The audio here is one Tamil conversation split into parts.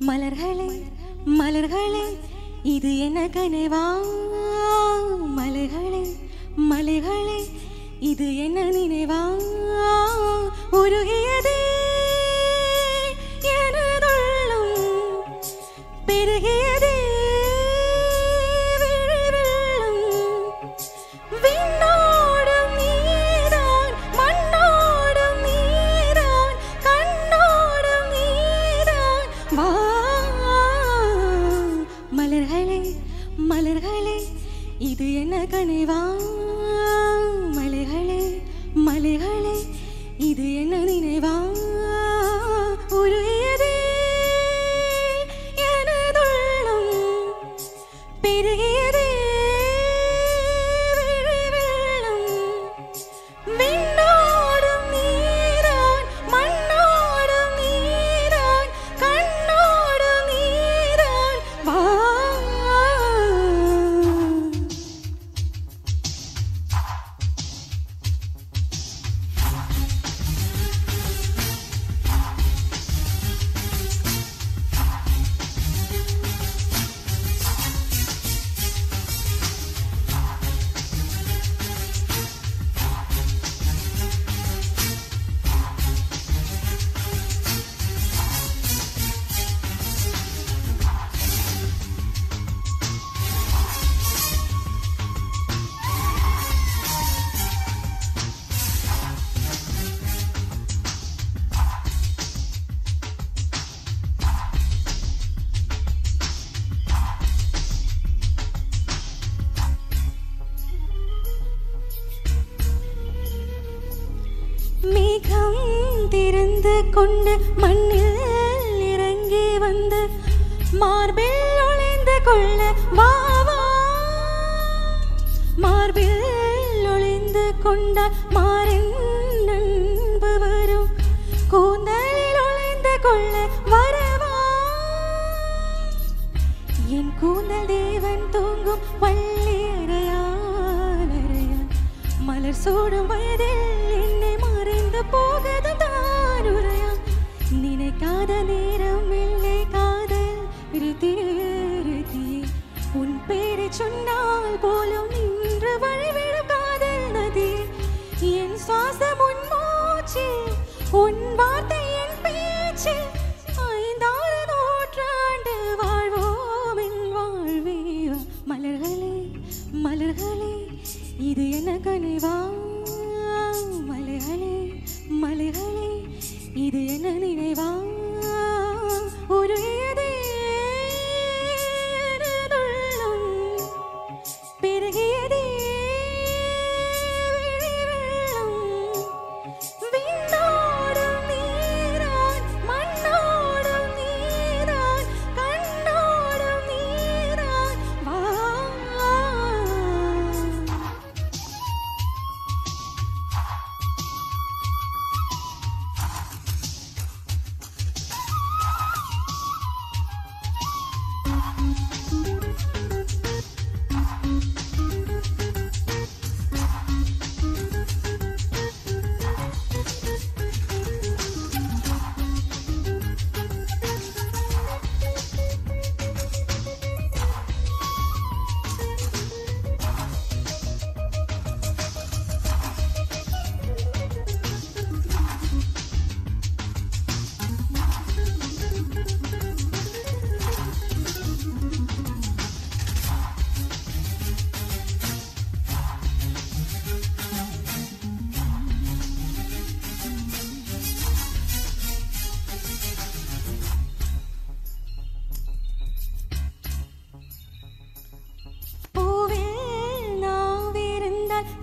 மலர்களே மலர்களே இது என்ன கனவா மலர்களே மலர்களே இது என்ன நினைவா உருகியதே எனதுள்ளம் பெருகியதே விழிவெள்ளம் விண்ணோடும் நீதான் மண்ணோடும் நீதான் கண்ணோடும் நீதான் வா மலர்களே மலர்களே இது என்ன கனவா மலர்களே மலர்களே இது என்ன நினைவா உருகியதே எனதுள்ளம் பெருகியதே விழிவெள்ளம் விண்ணோடும் நீதான் மண்ணோடும் நீதான் கண்ணோடும் நீதான் வா மேகம் திறந்து கொண்டு மண்ணில் இறங்கி வந்து மார்பில் ஒளிந்து கொள்ள வா வா மார்பில் ஒளிந்து கொண்ட மாறின் அன்பு வரும் கூந்தலில் ஒளிந்து கொள்ள வரவா என் கூந்தல் தேவன் தூங்கும் பள்ளி அறையால் அறையால் மலர் சூடும் வயதில் என்னை மறைந்து போகது தான் உரையா நினைக்காத நேரம் இல்லை காதல் ரிதியே உன் பேரை சொன்னால் போலும் நின்று வழிவிடும் காதல் நதி என் சுவாசம் உன் மூச்சு உன் வார்த்தை என் பேச்சு 5 நூற்றாண்டு வாழ்வோம் என் வாழ்வே மலர்களே மலர்களே இது என்ன கனவா மலர்களே மலர்களே இது என்ன நினைவா உருகியதே எனதுள்ளம் பெருகியதே விழிவெள்ளம் விண்ணோடும் நீதான் மண்ணோடும் நீதான் கண்ணோடும் நீதான் வா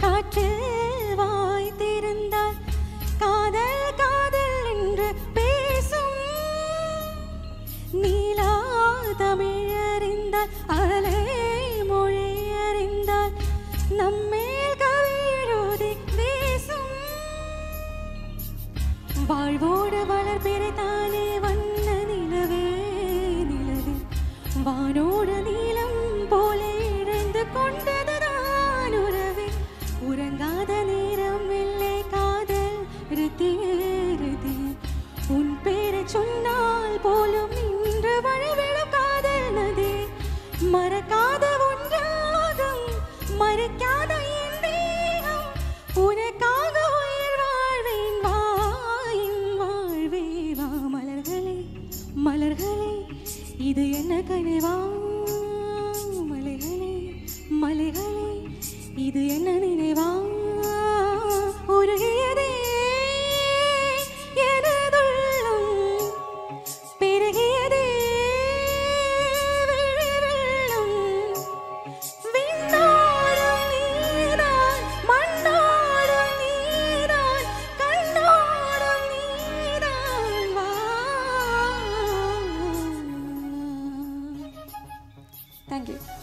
காற்றில் வாய்த்திருந்தால் காதல் காதல் என்று பேசும் நீலா தமிழறிந்தால் அலை மொழி அறிந்தால் நம்மேல் கவி எழுதி பேசும் வாழ்வோடு வளர்பிறை தானே வண்ண நிலவே நிலவே வானோடு நீளம் போல இழந்து கொண்டதுதான் உறவே உறங்காத நேரம் இல்லை காதல் ரிதி உன் பேரை சொன்னால் போலும் நின்று மறக்காத ஒன்றாகும் மறைக்காத என் தேகம் உனக்காக உயிர் வாழ்வேன் வா என் வாழ்வே வா மலர்களே மலர்களே இது என்ன கனவா மலைகளே மலைகளே இது என்ன நினைவா உருகியதே எனதுள்ளம் பெருகியதே விழிவெள்ளம் விண்ணோடும் நீதான் மண்ணோடும் நீதான் கண்ணோடும் நீதான் வா Thank you.